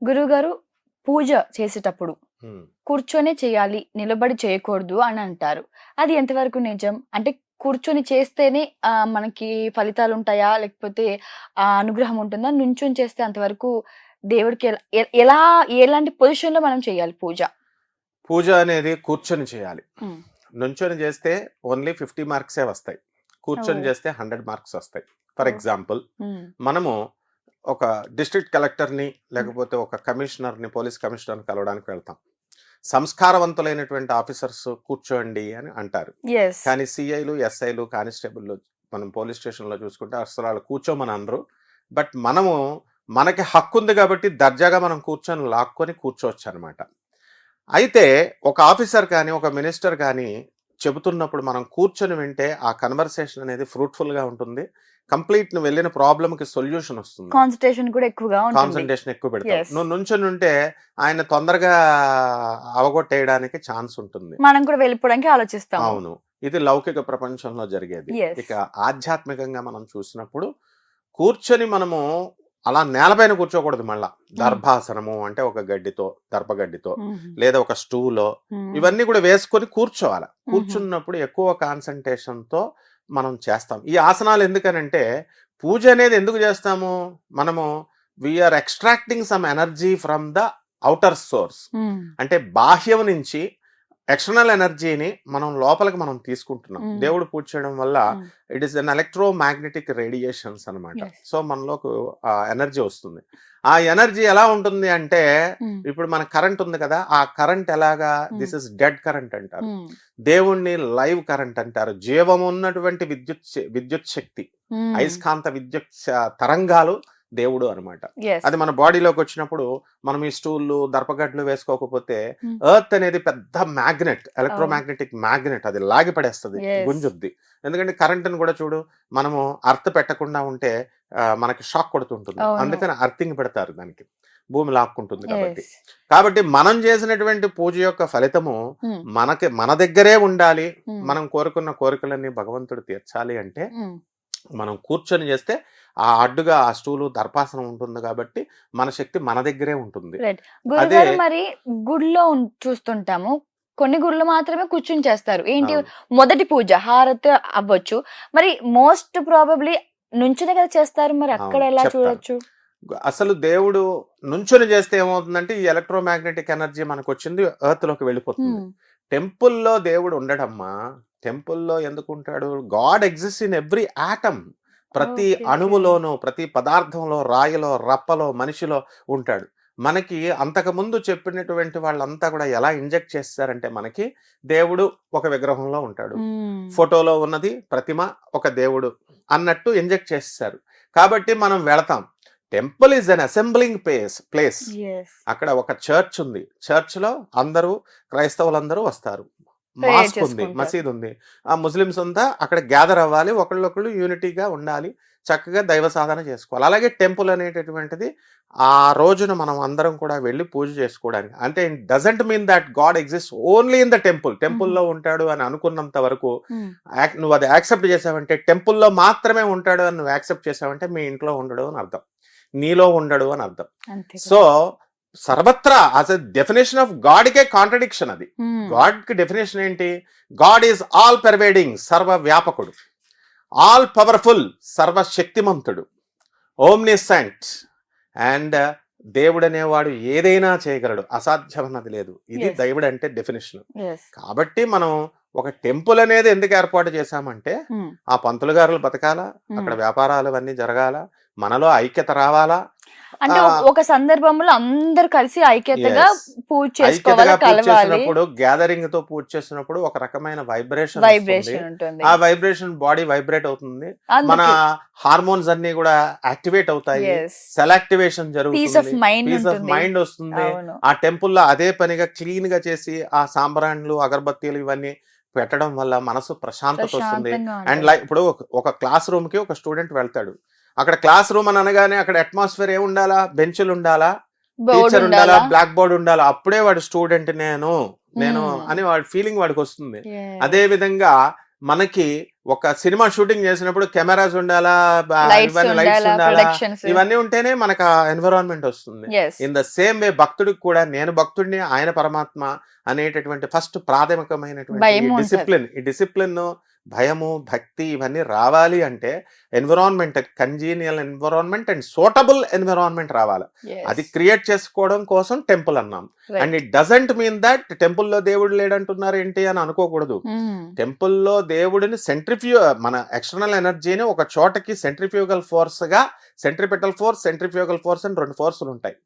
గురువుగారు పూజ చేసేటప్పుడు హ్మ్. కూర్చొనే చేయాలి, నిలబడి చేయకూడదు అని అంటారు. అది ఎంతవరకు నిజం? అంటే కూర్చొని చేస్తేనే మనకి ఫలితాలుంటాయా? లేకపోతే అనుగ్రహం ఉంటుందా? నుంచొని చేస్తే అంతవరకు దేవుడికి ఎలా ఎలాంటి పొజిషన్‌లో మనం చేయాలి పూజ? పూజ అనేది కూర్చొని చేయాలి. హ్మ్. నుంచొని చేస్తే ఓన్లీ 50 మార్క్సే వస్తాయి. కూర్చొని ఓహ్! చేస్తే 100 మార్క్స్ వస్తాయి. For oh! ఎగ్జాంపుల్ హ్మ్. మనము ఒక డిస్ట్రిక్ట్ కలెక్టర్‌ని హ్మ్. లేకపోతే ఒక కమిషనర్‌ని, పోలీస్ కమిషనర్‌ని కలవడానికి వెళ్తాం. సంస్కారవంతులైనటువంటి ఆఫీసర్స్ కూర్చోండి అని అంటారు. యెస్. కానీ సీఐలు, ఎస్ఐలు, కానిస్టేబుల్‌లు మనం పోలీస్ స్టేషన్‌లో చూసుకుంటే అసలు ఆళ్ళు కూర్చోమని అనరు. బట్ మనము మనకి హక్కుంది కాబట్టి దర్జాగా మనం కూర్చొని లాక్కొని కూర్చోవచ్చనమాట. అయితే ఒక ఆఫీసర్ కానీ, ఒక మినిస్టర్ కానీ చెబుతున్నప్పుడు మనం కూర్చొని వింటే ఆ కన్వర్సేషన్ అనేది ఫ్రూట్‌ఫుల్‌గా ఉంటుంది. కంప్లీట్ నువ్వు వెళ్ళిన ప్రాబ్లమ్‌కి సొల్యూషన్ వస్తుంది. కాన్సంట్రేషన్ కూడా ఎక్కువగా ఉంటుంది. కాన్సంట్రేషన్ ఎక్కువ పెడతావు. యెస్. నువ్వు నుంచొని ఉంటే ఆయన తొందరగా అవగొట్టేయడానికి ఛాన్స్ ఉంటుంది. మనం కూడా వెళ్ళిపోవడానికి ఆలోచిస్తాము. అవును. ఇది లౌకిక ప్రపంచంలో జరిగేది. యెస్. ఇక ఆధ్యాత్మికంగా మనం చూసినప్పుడు కూర్చొని మనము అలా నేలపైన కూర్చోకూడదు మళ్ళా. హ్మ్. దర్భాసనము అంటే ఒక గడ్డితో, దర్భగడ్డితో హుహు. లేదా ఒక స్టూలో హ్మ్. ఇవన్నీ కూడా వేసుకొని కూర్చోవాలి. హుహు. కూర్చున్నప్పుడు ఎక్కువ కాన్సంట్రేషన్‌తో మనం చేస్తాం. ఈ ఆసనాలు ఎందుకనంటే పూజ అనేది ఎందుకు చేస్తాము? మనము we are extracting some energy from the outer source. Hmm. అంటే బాహ్యం నుంచి ఎక్స్టర్నల్ ఎనర్జీని మనం లోపలికి మనం తీసుకుంటున్నాం. హ్మ్. దేవుడు పూజ చేయడం వల్ల hmm. It is an electromagnetic radiations అనమాట. యెస్. సో మనలోకి ఎనర్జీ వస్తుంది. ఆ ఎనర్జీ ఎలా ఉంటుంది అంటే హ్మ్. ఇప్పుడు మన కరెంట్ ఉంది కదా, ఆ కరెంట్ ఎలాగా హ్మ్. దిస్ ఇస్ డెడ్ కరెంట్ అంటారు. హ్మ్. దేవుణ్ణి లైవ్ కరెంట్ అంటారు. జీవం ఉన్నటువంటి విద్యుత్ శక్తి, హ్మ్. అయస్కాంత విద్యుత్ తరంగాలు దేవుడు అనమాట. యెస్. అది మన బాడీలోకి వచ్చినప్పుడు మనం ఈ స్టూళ్ళు, దర్పగడ్లు వేసుకోకపోతే హ్మ్. ఎర్త్ అనేది పెద్ద మ్యాగ్నెట్, అవును. ఎలక్ట్రోమాగ్నెటిక్ మ్యాగ్నెట్, అది లాగి పడేస్తది, యెస్. గుంజుద్ది. ఎందుకంటే కరెంట్‌ని కూడా చూడు, మనము అర్త్ పెట్టకుండా ఉంటే మనకి షాక్ కొడుతుంటుంది. అవును. అందుకని అర్తింగ్ పెడతారు దానికి. భూమి లాక్కుంటుంది కాబట్టి. యెస్. కాబట్టి మనం చేసినటువంటి పూజ యొక్క ఫలితము హ్మ్. మన దగ్గరే ఉండాలి. హ్మ్. మనం కోరుకున్న కోరికలన్నీ భగవంతుడు తీర్చాలి అంటే హ్మ్. మనం కూర్చొని చేస్తే ఆ అడ్డుగా ఆ స్టూలు, దర్పాసనం ఉంటుంది కాబట్టి మన శక్తి మన దగ్గరే ఉంటుంది. రైట్. అదే గురుగారు మరి గుడిలో చూస్తుంటాము. కొన్ని గుడులు మాత్రమే కూర్చొని చేస్తారు. ఏంటి అవును. మొదటి పూజ హారతి అవ్వచ్చు. మరి మోస్ట్ ప్రాబబ్లీ నుంచునే కదా చేస్తారు. మరి అక్కడ అవును. ఎలా చెప్తాను. చూడొచ్చు? అసలు దేవుడు నుంచొని చేస్తే ఏమవుతుందంటే ఈ ఎలక్ట్రోమాగ్నెటిక్ ఎనర్జీ మనకొచ్చింది ఎర్త్‌లోకి వెళ్ళిపోతుంది. హ్మ్. టెంపుల్‌లో దేవుడు ఉండడమ్మా. టెంపుల్‌లో ఎందుకుంటాడు? God exists in every atom. ప్రతి ఓకే. ఓకే. అణువులోనూ, ప్రతి పదార్థంలో, రాయిలో, రప్పలో, మనిషిలో ఉంటాడు. మనకి అంతకుముందు చెప్పినటువంటి వాళ్ళంతా కూడా ఎలా ఇంజెక్ట్ చేసేసారంటే మనకి దేవుడు ఒక విగ్రహంలో ఉంటాడు. హ్మ్. ఫోటోలో ఉన్నది ప్రతిమ ఒక దేవుడు అన్నట్టు ఇంజెక్ట్ చేసేసారు. కాబట్టి మనం వెళతాం. Temple is an assembling place. Yes. అక్కడ ఒక చర్చ్ ఉంది. చర్చ్‌లో అందరూ క్రైస్తవులందరూ వస్తారు. ప్రేయర్ మాస్క్ ఉంది, చేసుకుంటారు. మసీద్ ఉంది. ఆ ముస్లిమ్స్ అంతా అక్కడ గ్యాదర్ అవ్వాలి. ఒకళ్ళొకళ్ళు యూనిటీగా ఉండాలి. చక్కగా దైవ సాధన చేసుకోవాలి. అలాగే టెంపుల్ అనేటటువంటిది ఆ రోజున మనం అందరం కూడా వెళ్లి పూజ చేసుకోవడానికి. అంటే doesn't mean that God exists only in the temple. హుహు. టెంపుల్‌లో ఉంటాడు అని అనుకున్నంత వరకు హ్మ్. నువ్వు అది యాక్సెప్ట్ చేసావంటే టెంపుల్‌లో మాత్రమే ఉంటాడు అని నువ్వు యాక్సెప్ట్ చేసావంటే మీ ఇంట్లో ఉండడు అని అర్థం. నీలో ఉండడు అని అర్థం. అంతే సో కదా! సర్వత్రా యాస్ ఎ డెఫినేషన్ ఆఫ్ గాడ్‌కే కాంట్రడిక్షన్ అది. హ్మ్. గాడ్‌కి డెఫినేషన్ ఏంటి? గాడ్ ఈజ్ ఆల్ పర్వేడింగ్, సర్వ వ్యాపకుడు. ఆల్ పవర్ఫుల్, సర్వశక్తిమంతుడు. ఓమ్నిసెంట్ అండ్ దేవుడనేవాడు ఏదైనా చేయగలడు. అసాధ్యమన్నది లేదు. ఇది యెస్. దేవుడు అంటే డెఫినిషన్. యెస్. కాబట్టి మనం ఒక టెంపుల్ అనేది ఎందుకు ఏర్పాటు చేశామంటే హ్మ్. ఆ పంతులు గారులు బతకాలా, అక్కడ హ్మ్. వ్యాపారాలు అవన్నీ జరగాల, మనలో ఐక్యత రావాలా. అంటే ఒక సందర్భంలో అందరూ కలిసి ఐక్యతగా యెస్. పూజ చేసుకోవాలి, ఐక్యతగా పూజ కలవాలి. చేసినప్పుడు, గ్యాదరింగ్‌తో పూజ చేసినప్పుడు ఒక రకమైన వైబ్రేషన్ వస్తుంది. వైబ్రేషన్ ఉంటుంది. ఆ వైబ్రేషన్ బాడీ వైబ్రేట్ అవుతుంది. మన అందుకే హార్మోన్స్ అన్నీ కూడా యాక్టివేట్ అవుతాయి. Yes. Cell activation peace of జరుగుతుంది. మైండ్ పీస్ ఆఫ్ ఉంటుంది. మైండ్ వస్తుంది. అవును. ఆ టెంపుల్‌లో అదే పనిగా క్లీన్‌గా చేసి ఆ సాంబ్రాణులు, అగరబత్తీలు ఇవన్నీ పెట్టడం వల్ల మనసు ప్రశాంతత వస్తుంది. ప్రశాంతంగా అండ్ ఉంటది. ఇప్పుడు ఒక క్లాస్ రూమ్‌కి ఒక స్టూడెంట్ వెళ్తాడు. అక్కడ క్లాస్ రూమ్ అని అనగానే అక్కడ అట్మాస్ఫియర్ ఏముండాలా? బెంచులు ఉండాలా? బోర్డ్ టీచర్ ఉండాలా? ఉండాలా? బ్లాక్ బోర్డ్ ఉండాలా? అప్పుడే వాడు స్టూడెంట్ నేను హ్మ్. అని వాడి ఫీలింగ్ వాడికొస్తుంది. అదే యెస్. విధంగా మనకి ఒక సినిమా షూటింగ్ చేసినప్పుడు కెమెరాస్ ఉండాలా, లైట్స్ ఇవన్నీ లైట్స్ ఉండాలా, ఉండాలా, ప్రొడక్షన్స్. ఇవన్నీ ఉంటేనే మనకు ఆ ఎన్విరాన్మెంట్ వస్తుంది. Yes. In the same way భక్తుడికి కూడా నేను భక్తుడిని, ఆయన పరమాత్మ అనేటటువంటి ఫస్ట్ ప్రాథమికమైనటువంటి భయం ఉంటది. ఈ డిసిప్లిన్, భయము, భక్తి ఇవన్నీ రావాలి అంటే environment, congenial environment and suitable environment రావాలి. అది యెస్. క్రియేట్ చేసుకోవడం కోసం టెంపుల్ అన్నాం. And right. It doesn't mean that టెంపుల్లో దేవుడు లేడంటున్నారు ఏంటి అని అనుకోకూడదు. టెంపుల్లో దేవుడిని మన ఎక్స్టర్నల్ ఎనర్జీని ఒక చోటకి సెంట్రిఫ్యూగల్ ఫోర్స్ గా, సెంట్రిపెటల్ ఫోర్స్, సెంట్రిఫ్యూగల్ ఫోర్స్ అని 2 ఫోర్సులు ఉంటాయి.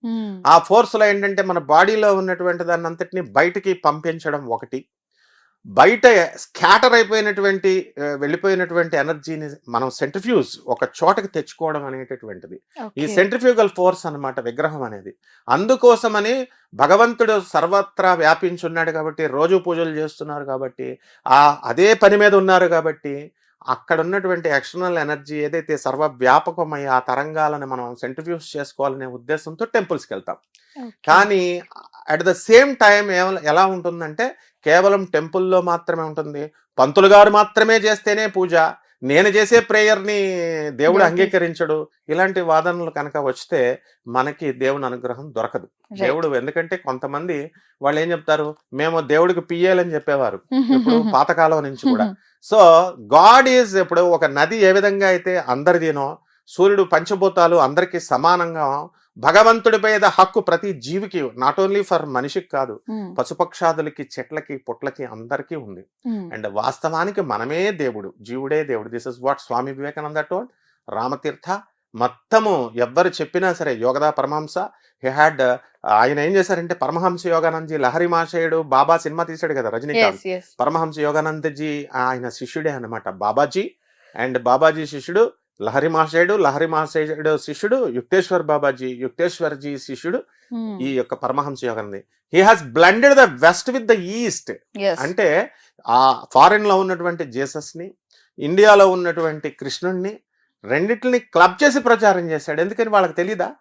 ఆ ఫోర్స్ లో ఏంటంటే మన బాడీలో ఉన్నటువంటి దాన్ని అంతటిని బయటికి పంపించడం ఒకటి, బయట స్కాటర్ అయిపోయినటువంటి వెళ్ళిపోయినటువంటి ఎనర్జీని మనం సెంట్రిఫ్యూజ్ ఒక చోటకి తెచ్చుకోవడం అనేటటువంటిది ఈ సెంట్రిఫ్యూగల్ ఫోర్స్ అన్నమాట విగ్రహం అనేది. అందుకోసమని భగవంతుడు సర్వత్రా వ్యాపించున్నాడు కాబట్టి, రోజు పూజలు చేస్తున్నారు కాబట్టి, అదే పని మీద ఉన్నారు కాబట్టి, అక్కడ ఉన్నటువంటి ఎక్స్టర్నల్ ఎనర్జీ ఏదైతే సర్వవ్యాపకమై ఆ తరంగాలను మనం సెంట్రిఫ్యూజ్ చేసుకోవాలనే ఉద్దేశంతో టెంపుల్స్కి వెళ్తాం. కానీ అట్ ద సేమ్ టైం ఎలా ఉంటుందంటే కేవలం టెంపుల్లో మాత్రమే ఉంటుంది, పంతులు గారు మాత్రమే చేస్తేనే పూజ, నేను చేసే ప్రేయర్ని దేవుడు అంగీకరించడు, ఇలాంటి వాదనలు కనుక వస్తే మనకి దేవుని అనుగ్రహం దొరకదు. దేవుడు ఎందుకంటే కొంతమంది వాళ్ళు ఏం చెప్తారు, మేము దేవుడికి పియ్యాలని చెప్పేవారు ఇప్పుడు పాతకాలం నుంచి కూడా. సో గాడ్ ఈజ్, ఇప్పుడు ఒక నది ఏ విధంగా అయితే అందరిదినో, సూర్యుడు పంచభూతాలు అందరికీ సమానంగా, భగవంతుడిపై హక్కు ప్రతి జీవికి, నాట్ ఓన్లీ ఫర్ మనిషికి కాదు, పశుపక్షాదులకి, చెట్లకి, పుట్లకి అందరికీ ఉంది. అండ్ వాస్తవానికి మనమే దేవుడు, జీవుడే దేవుడు. This is what Swami Vivekananda told. Ramatirtha మొత్తము ఎవ్వరు చెప్పినా సరే, యోగదా పరమహంస ఆయన ఏం చేశారంటే, పరమహంస యోగానందజీ లహరి మహాశయుడు బాబా సినిమా తీశాడు కదా రజనీకాంత్, పరమహంస యోగానందజీ ఆయన శిష్యుడే అన్నమాట బాబాజీ. అండ్ బాబాజీ శిష్యుడు లహరి మహాశయుడు శిష్యుడు యుక్తేశ్వర్ బాబాజీ, యుక్తేశ్వర్జీ శిష్యుడు ఈ యొక్క Paramahansa Yogananda. He has blended the west with the east. అంటే ఆ ఫారిన్ లో ఉన్నటువంటి జీసస్ ని, ఇండియాలో ఉన్నటువంటి కృష్ణుడిని, రెండిటిని క్లబ్ చేసి ప్రచారం చేశాడు. ఎందుకని వాళ్ళకి తెలీదా?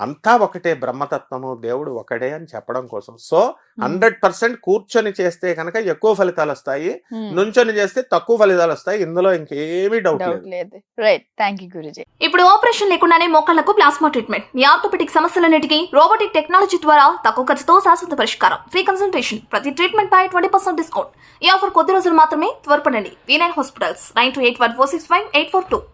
అంతా ఒకటే, బ్రహ్మతత్వము, దేవుడు ఒకడే అని చెప్పడం కోసం. సో 100% కూర్చొని చేస్తే కనుక ఎక్కువ ఫలితాలు వస్తాయి, నుంచొని చేస్తే తక్కువ ఫలితాలు వస్తాయి. ఇందులో ఇంకేమీ డౌట్ లేదు. Right, thank you Guruji. ఇప్పుడు ఆపరేషన్ లేకుండానే మోకాళ్లకు ప్లాస్మా ట్రీట్మెంట్, మీ ఆర్థోపెటిక్ సమస్యలన్నిటికీ రోబోటిక్ టెక్నాలజీ ద్వారా తక్కువ ఖర్చుతో శాశ్వత పరిష్కారం, ఫ్రీ కన్సల్టేషన్, ప్రతి ట్రీట్మెంట్ పై 20% డిస్కౌంట్. ఈ ఆఫర్ కొద్ది రోజులు మాత్రమే, త్వరపడండి. V9 hospitals 9281465842.